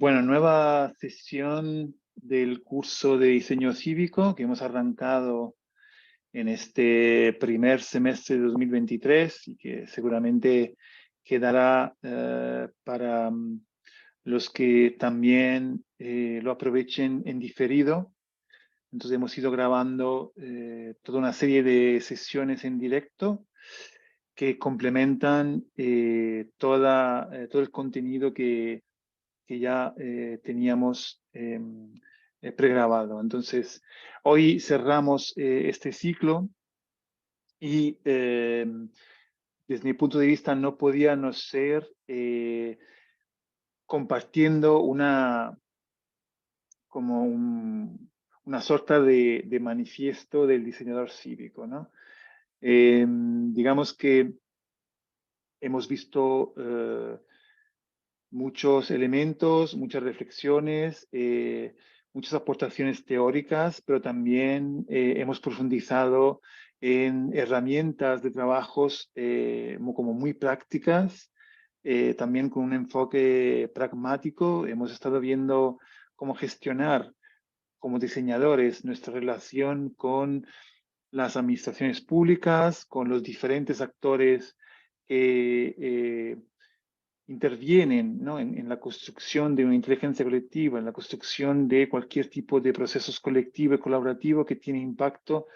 Bueno, nueva sesión del curso de diseño cívico que hemos arrancado en este primer semestre de 2023 y que seguramente quedará para los que también lo aprovechen en diferido. Entonces hemos ido grabando toda una serie de sesiones en directo que complementan todo el contenido que ya teníamos pregrabado. Entonces, hoy cerramos este ciclo y desde mi punto de vista no podía no ser compartiendo como una sorta de manifiesto del diseñador cívico, ¿no? Digamos que hemos visto muchos elementos, muchas reflexiones, muchas aportaciones teóricas, pero también hemos profundizado en herramientas de trabajos como muy prácticas, también con un enfoque pragmático. Hemos estado viendo cómo gestionar como diseñadores nuestra relación con las administraciones públicas, con los diferentes actores que intervienen, ¿no? en la construcción de una inteligencia colectiva, en la construcción de cualquier tipo de procesos colectivo y colaborativo que tiene impacto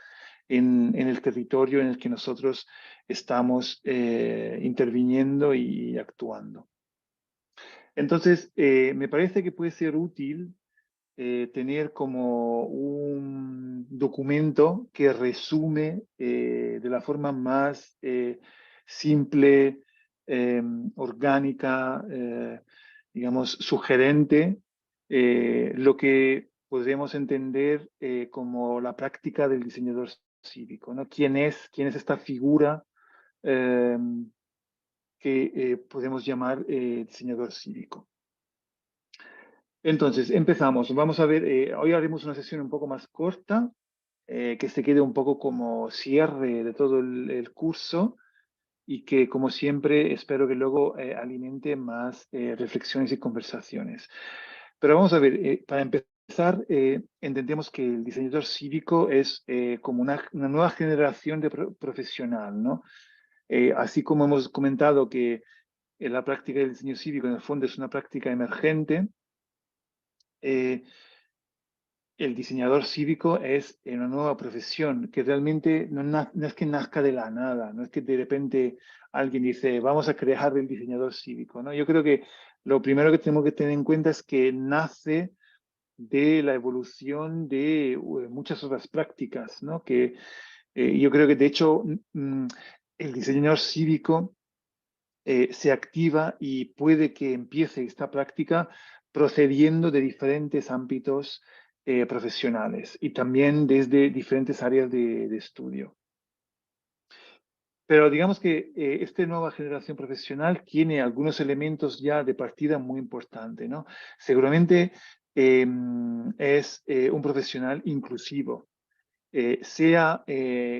en el territorio en el que nosotros estamos interviniendo y actuando. Entonces, me parece que puede ser útil tener como un documento que resume de la forma más simple, orgánica, digamos, sugerente, lo que podemos entender como la práctica del diseñador cívico, ¿no? ¿Quién es esta figura eh, que podemos llamar diseñador cívico? Entonces, empezamos. Vamos a ver, hoy haremos una sesión un poco más corta, que se quede un poco como cierre de todo el curso y que, como siempre, espero que luego alimente más reflexiones y conversaciones. Pero vamos a ver, para empezar, entendemos que el diseñador cívico es como una nueva generación de profesional, ¿no? Así como hemos comentado que la práctica del diseño cívico en el fondo es una práctica emergente, eh, el diseñador cívico es una nueva profesión que realmente no es que nazca de la nada, no es que de repente alguien dice, vamos a crear el diseñador cívico, ¿no? Yo creo que lo primero que tenemos que tener en cuenta es que nace de la evolución de muchas otras prácticas, ¿no? Que yo creo que de hecho el diseñador cívico se activa y puede que empiece esta práctica procediendo de diferentes ámbitos profesionales y también desde diferentes áreas de estudio. Pero digamos que esta nueva generación profesional tiene algunos elementos ya de partida muy importantes, ¿no? Seguramente es un profesional inclusivo, sea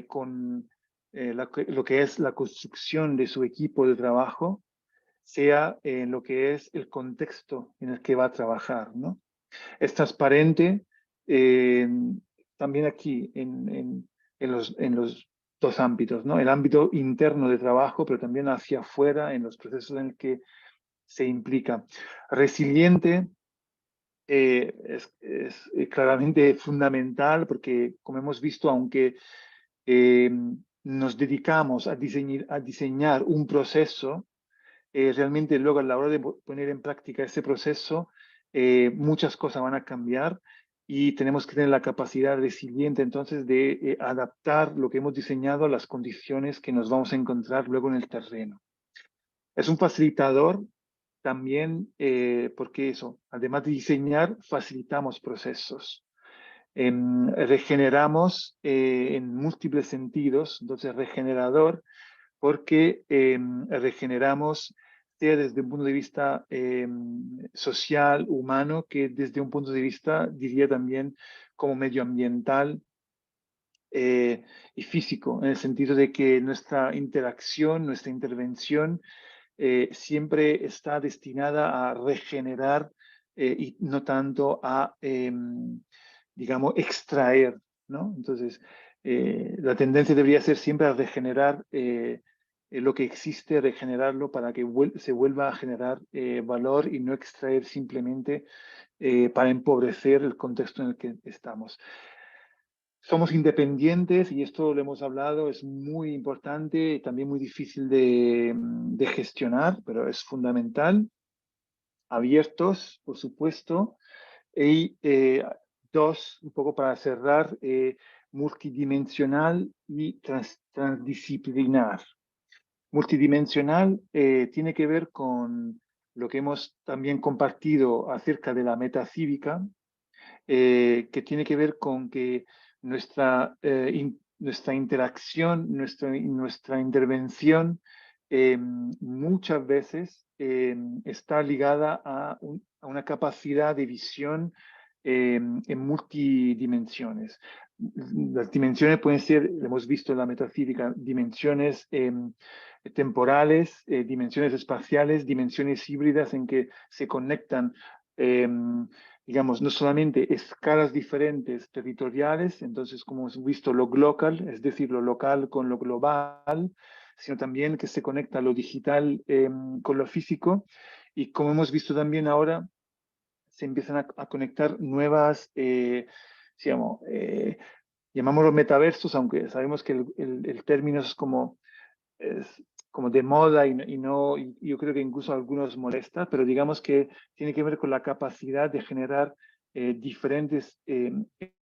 con lo que es la construcción de su equipo de trabajo, sea en lo que es el contexto en el que va a trabajar, ¿no? Es transparente eh, también aquí en los dos ámbitos, ¿no? El ámbito interno de trabajo, pero también hacia afuera en los procesos en el que se implica. Resiliente es claramente fundamental porque, como hemos visto, aunque eh, nos dedicamos a diseñar un proceso, realmente luego a la hora de poner en práctica ese proceso, muchas cosas van a cambiar y tenemos que tener la capacidad resiliente entonces de adaptar lo que hemos diseñado a las condiciones que nos vamos a encontrar luego en el terreno. Es un facilitador también porque eso, además de diseñar, facilitamos procesos. Regeneramos en múltiples sentidos, entonces regenerador porque regeneramos sea desde un punto de vista social, humano, que desde un punto de vista, diría también, como medioambiental y físico, en el sentido de que nuestra interacción, nuestra intervención siempre está destinada a regenerar y no tanto a, digamos, extraer, ¿no? Entonces, la tendencia debería ser siempre a regenerar lo que existe, regenerarlo para que se vuelva a generar valor y no extraer simplemente para empobrecer el contexto en el que estamos. Somos independientes y esto lo hemos hablado, es muy importante y también muy difícil de gestionar, pero es fundamental. Abiertos, por supuesto. Y dos, un poco para cerrar, multidimensional y transdisciplinar. Multidimensional tiene que ver con lo que hemos también compartido acerca de la metacívica, que tiene que ver con que nuestra interacción, nuestra intervención, muchas veces está ligada a una capacidad de visión en multidimensiones. Las dimensiones pueden ser, hemos visto en la metafísica, dimensiones temporales, dimensiones espaciales, dimensiones híbridas en que se conectan digamos, no solamente escalas diferentes territoriales, entonces como hemos visto lo global, es decir, lo local con lo global, sino también que se conecta lo digital con lo físico y como hemos visto también ahora, se empiezan a conectar nuevas, digamos, llamámoslo metaversos, aunque sabemos que el término es como de moda y yo creo que incluso a algunos molesta, pero digamos que tiene que ver con la capacidad de generar diferentes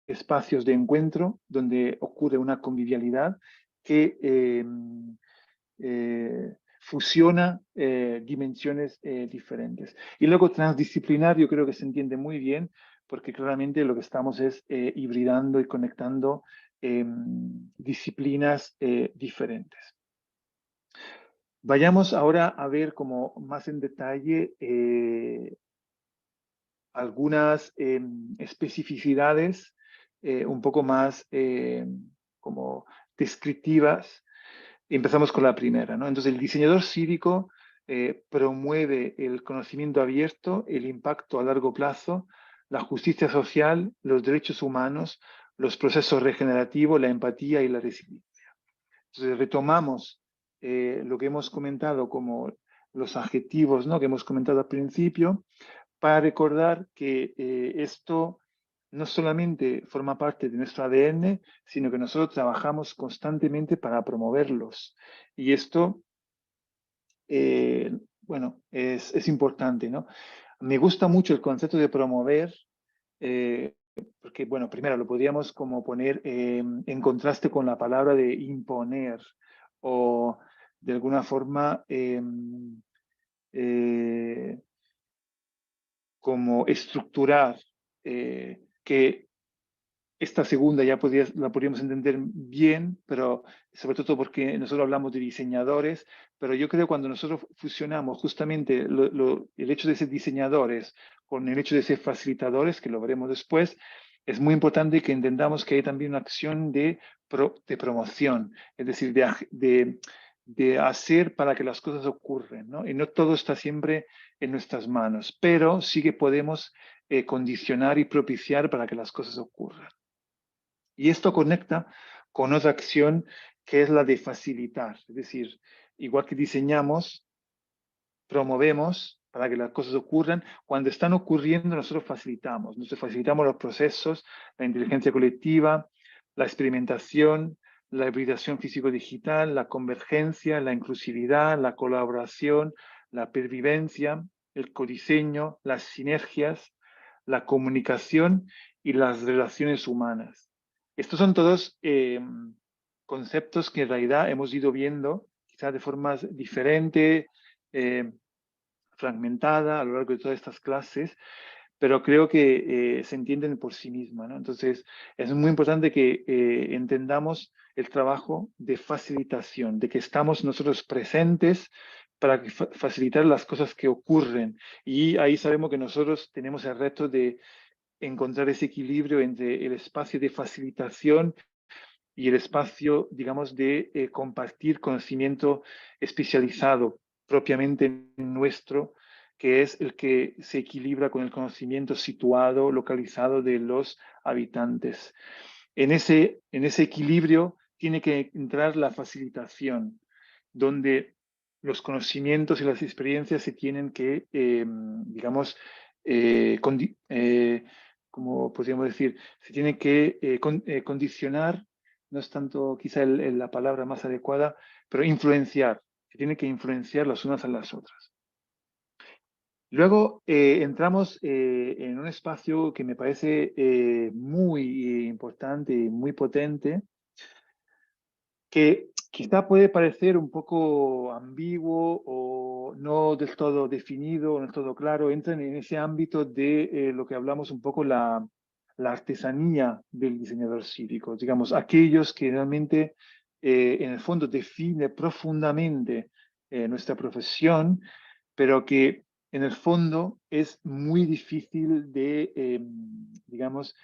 espacios de encuentro donde ocurre una convivialidad que fusiona dimensiones diferentes. Y luego transdisciplinar yo creo que se entiende muy bien porque claramente lo que estamos es hibridando y conectando disciplinas diferentes. Vayamos ahora a ver como más en detalle algunas especificidades un poco más como descriptivas. Empezamos con la primera, ¿no? Entonces, el diseñador cívico promueve el conocimiento abierto, el impacto a largo plazo, la justicia social, los derechos humanos, los procesos regenerativos, la empatía y la resiliencia. Entonces, retomamos lo que hemos comentado como los adjetivos, ¿no? Que hemos comentado al principio, para recordar que esto no solamente forma parte de nuestro ADN, sino que nosotros trabajamos constantemente para promoverlos. Y esto, bueno, es importante, ¿no? Me gusta mucho el concepto de promover, porque, bueno, primero lo podríamos como poner en contraste con la palabra de imponer o de alguna forma como estructurar, que esta segunda ya la podríamos entender bien, pero sobre todo porque nosotros hablamos de diseñadores, pero yo creo que cuando nosotros fusionamos justamente el hecho de ser diseñadores con el hecho de ser facilitadores, que lo veremos después, es muy importante que entendamos que hay también una acción de promoción, es decir, de hacer para que las cosas ocurran, ¿no? Y no todo está siempre en nuestras manos, pero sí que podemos condicionar y propiciar para que las cosas ocurran. Y esto conecta con otra acción que es la de facilitar. Es decir, igual que diseñamos, promovemos para que las cosas ocurran. Cuando están ocurriendo, nosotros facilitamos. Nosotros facilitamos los procesos, la inteligencia colectiva, la experimentación, la hibridación físico-digital, la convergencia, la inclusividad, la colaboración, la pervivencia, el codiseño, las sinergias, la comunicación y las relaciones humanas. Estos son todos conceptos que en realidad hemos ido viendo, quizás de formas diferentes, fragmentada a lo largo de todas estas clases, pero creo que se entienden por sí mismas, ¿no? Entonces, es muy importante que entendamos el trabajo de facilitación, de que estamos nosotros presentes para facilitar las cosas que ocurren. Y ahí sabemos que nosotros tenemos el reto de encontrar ese equilibrio entre el espacio de facilitación y el espacio, digamos, de compartir conocimiento especializado propiamente nuestro que es el que se equilibra con el conocimiento situado, localizado de los habitantes. En ese equilibrio tiene que entrar la facilitación, donde los conocimientos y las experiencias se tienen que, digamos, como podríamos decir, se tienen que condicionar, no es tanto quizá la palabra más adecuada, pero influenciar, se tienen que influenciar las unas a las otras. Luego entramos en un espacio que me parece muy importante y muy potente, que quizá puede parecer un poco ambiguo o no del todo definido, no del todo claro, entran en ese ámbito de lo que hablamos un poco la artesanía del diseñador cívico, digamos, aquellos que realmente en el fondo define profundamente nuestra profesión, pero que en el fondo es muy difícil de, digamos,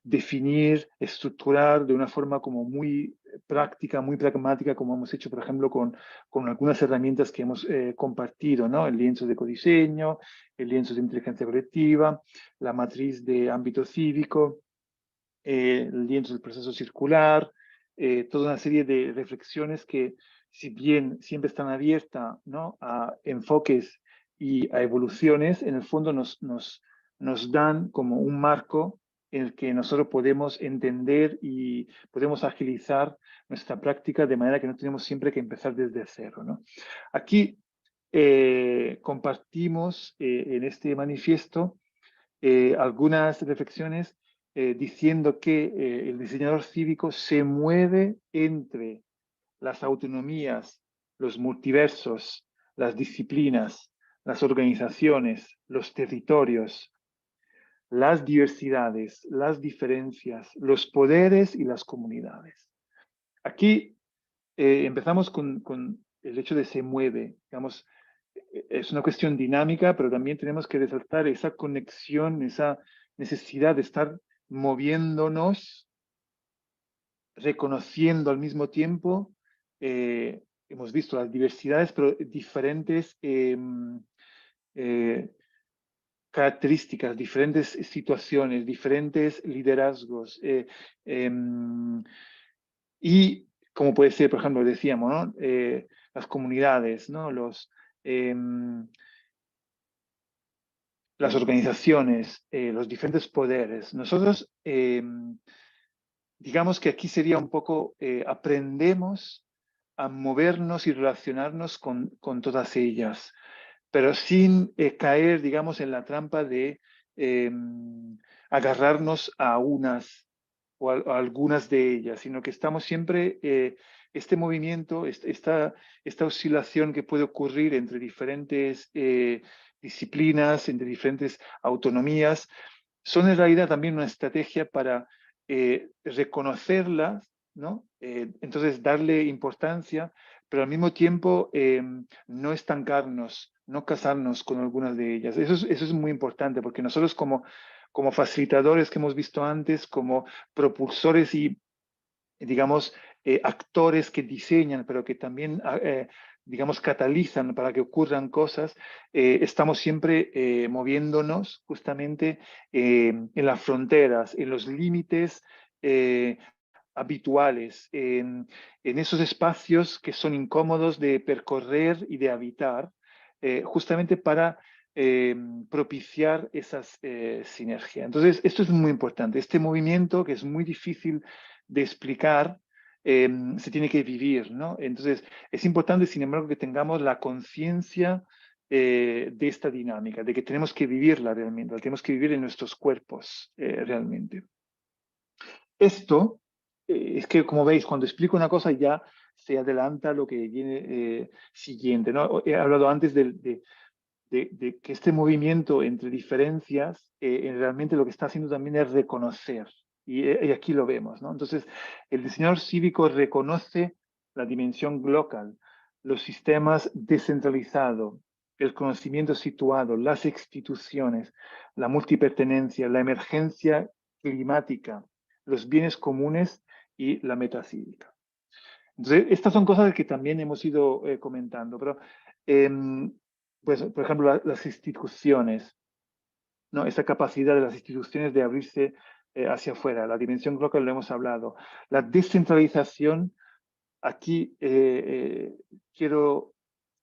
definir, estructurar de una forma como muy práctica, muy pragmática, como hemos hecho, por ejemplo, con algunas herramientas que hemos compartido, ¿no? El lienzo de ecodiseño, el lienzo de inteligencia colectiva, la matriz de ámbito cívico, el lienzo del proceso circular, toda una serie de reflexiones que, si bien siempre están abiertas, ¿no?, a enfoques y a evoluciones, en el fondo nos dan como un marco en el que nosotros podemos entender y podemos agilizar nuestra práctica de manera que no tenemos siempre que empezar desde cero, ¿no? Aquí compartimos en este manifiesto algunas reflexiones diciendo que el diseñador cívico se mueve entre las autonomías, los multiversos, las disciplinas, las organizaciones, los territorios, las diversidades, las diferencias, los poderes y las comunidades. Aquí empezamos con el hecho de se mueve, digamos, es una cuestión dinámica, pero también tenemos que resaltar esa conexión, esa necesidad de estar moviéndonos, reconociendo al mismo tiempo, hemos visto las diversidades, pero diferentes eh, características, diferentes situaciones, diferentes liderazgos. Y como puede ser, por ejemplo, decíamos, ¿no? Las comunidades, ¿no? Las organizaciones, los diferentes poderes. Nosotros, digamos que aquí sería un poco, aprendemos a movernos y relacionarnos con todas ellas, pero sin caer, digamos, en la trampa de eh, agarrarnos a unas o a algunas de ellas, sino que estamos siempre, este movimiento, esta oscilación que puede ocurrir entre diferentes disciplinas, entre diferentes autonomías, son en realidad también una estrategia para reconocerlas, ¿no? Entonces darle importancia, pero al mismo tiempo no estancarnos, no casarnos con algunas de ellas. Eso es muy importante porque nosotros como facilitadores que hemos visto antes, como propulsores y, digamos, actores que diseñan, pero que también, digamos, catalizan para que ocurran cosas, estamos siempre moviéndonos justamente en las fronteras, en los límites habituales, en esos espacios que son incómodos de percorrer y de habitar, justamente para propiciar esas sinergias. Entonces, esto es muy importante. Este movimiento, que es muy difícil de explicar, se tiene que vivir, ¿no? Entonces, es importante, sin embargo, que tengamos la conciencia de esta dinámica, de que tenemos que vivirla realmente, la tenemos que vivir en nuestros cuerpos realmente. Esto es que, como veis, cuando explico una cosa ya se adelanta lo que viene siguiente, ¿no? He hablado antes de que este movimiento entre diferencias realmente lo que está haciendo también es reconocer. Y aquí lo vemos, ¿no? Entonces, el diseñador cívico reconoce la dimensión local, los sistemas descentralizados, el conocimiento situado, las instituciones, la multipertenencia, la emergencia climática, los bienes comunes y la metacívica. Entonces, estas son cosas que también hemos ido comentando, pero pues, por ejemplo, las instituciones, ¿no? Esa capacidad de las instituciones de abrirse hacia afuera, la dimensión global lo hemos hablado. La descentralización, aquí quiero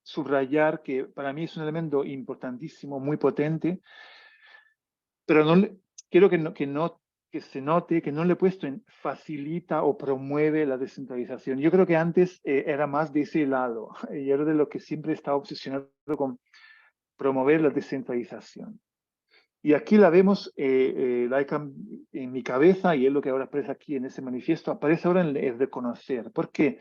subrayar que para mí es un elemento importantísimo, muy potente, pero quiero que se note que no le he puesto en facilita o promueve la descentralización. Yo creo que antes era más de ese lado, y era de lo que siempre he estado obsesionado con promover la descentralización. Y aquí la vemos, en mi cabeza, y es lo que ahora aparece aquí en ese manifiesto, aparece ahora en el reconocer. ¿Por qué?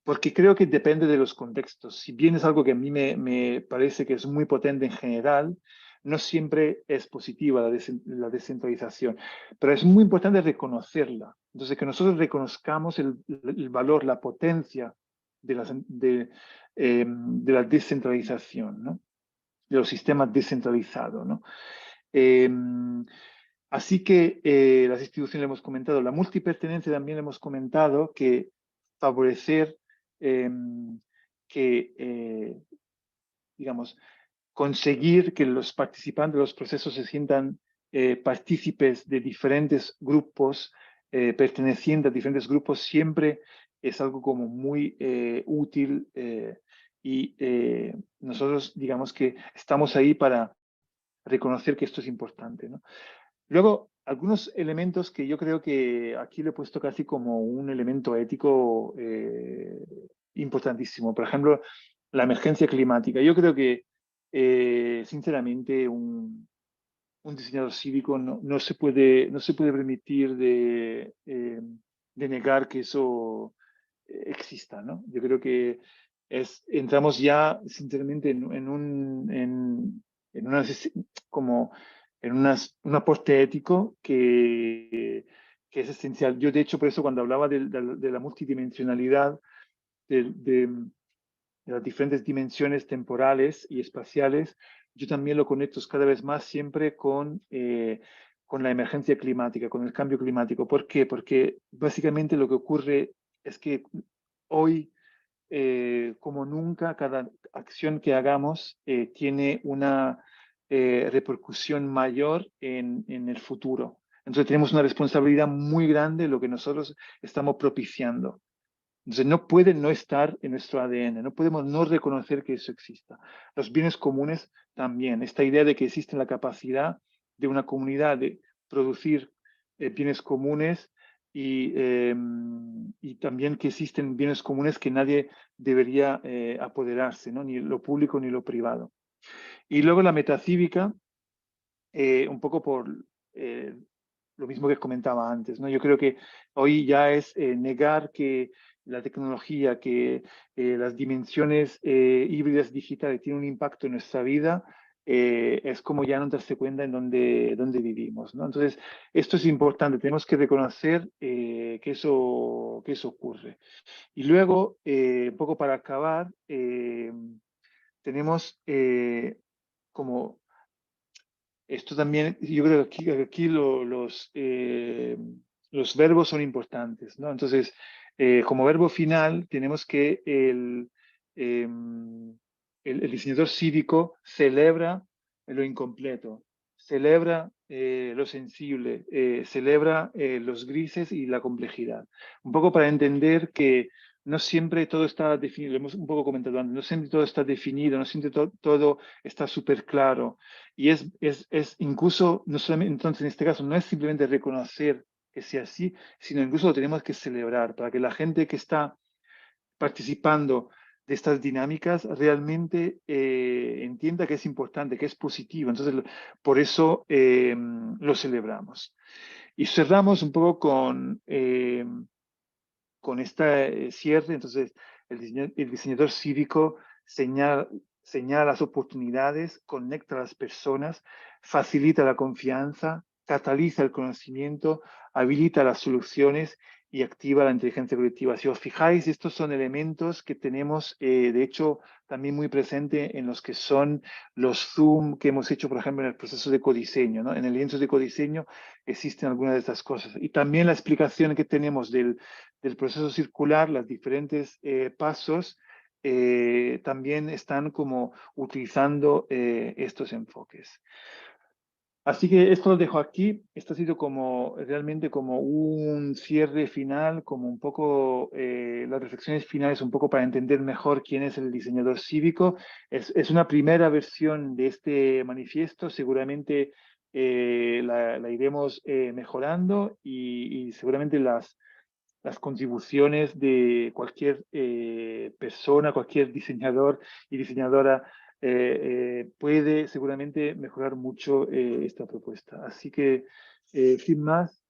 Porque creo que depende de los contextos. Si bien es algo que a mí me parece que es muy potente en general, no siempre es positiva la descentralización, pero es muy importante reconocerla. Entonces, que nosotros reconozcamos el valor, la potencia de la descentralización, ¿no? De los sistemas descentralizados, ¿no? Eh, Así que las instituciones le hemos comentado, la multipertenencia también le hemos comentado que favorecer eh, que, digamos, conseguir que los participantes de los procesos se sientan partícipes de diferentes grupos, perteneciendo a diferentes grupos, siempre es algo como muy útil y nosotros digamos que estamos ahí para reconocer que esto es importante, ¿no? Luego, algunos elementos que yo creo que aquí le he puesto casi como un elemento ético importantísimo. Por ejemplo, la emergencia climática. Yo creo que, sinceramente, un diseñador cívico no se puede permitir de negar que eso exista, ¿no? Yo creo que entramos ya, sinceramente, en una, como en un aporte ético que es esencial. Yo, de hecho, por eso cuando hablaba de la multidimensionalidad, de, de- de las diferentes dimensiones temporales y espaciales, yo también lo conecto cada vez más siempre con la emergencia climática, con el cambio climático. ¿Por qué? Porque básicamente lo que ocurre es que hoy, como nunca, cada acción que hagamos tiene una repercusión mayor en el futuro. Entonces tenemos una responsabilidad muy grande en lo que nosotros estamos propiciando. Entonces no puede no estar en nuestro ADN, no podemos no reconocer que eso exista. Los bienes comunes también, esta idea de que existe la capacidad de una comunidad de producir bienes comunes y también que existen bienes comunes que nadie debería apoderarse, ¿no? Ni lo público ni lo privado. Y luego la metacívica, un poco por eh, lo mismo que comentaba antes, ¿no? Yo creo que hoy ya es negar que la tecnología, que las dimensiones híbridas digitales tienen un impacto en nuestra vida, es como ya no darse cuenta en dónde vivimos, ¿no? Entonces, esto es importante, tenemos que reconocer que eso ocurre. Y luego, un poco para acabar, tenemos como esto también, yo creo que aquí los verbos son importantes, ¿no? Entonces, como verbo final, tenemos que el diseñador cívico celebra lo incompleto, celebra lo sensible, celebra los grises y la complejidad. Un poco para entender que no siempre todo está definido, lo hemos un poco comentado antes, no siempre todo está definido, no siempre todo está súper claro. Y es incluso, no solamente, entonces en este caso, no es simplemente reconocer que sea así, sino incluso lo tenemos que celebrar para que la gente que está participando de estas dinámicas realmente entienda que es importante, que es positivo. Entonces, por eso lo celebramos. Y cerramos un poco con este cierre. Entonces, el diseñador cívico señala, señala las oportunidades, conecta a las personas, facilita la confianza, cataliza el conocimiento, habilita las soluciones y activa la inteligencia colectiva. Si os fijáis, estos son elementos que tenemos, de hecho, también muy presente en los que son los Zoom que hemos hecho, por ejemplo, en el proceso de codiseño, ¿no? En el lienzo de codiseño existen algunas de estas cosas. Y también la explicación que tenemos del proceso circular, los diferentes pasos, también están como utilizando estos enfoques. Así que esto lo dejo aquí. Esto ha sido como realmente como un cierre final, como un poco las reflexiones finales, un poco para entender mejor quién es el diseñador cívico. Es una primera versión de este manifiesto. Seguramente la iremos mejorando y seguramente las contribuciones de cualquier persona, cualquier diseñador y diseñadora puede seguramente mejorar mucho esta propuesta. Así que, sin más,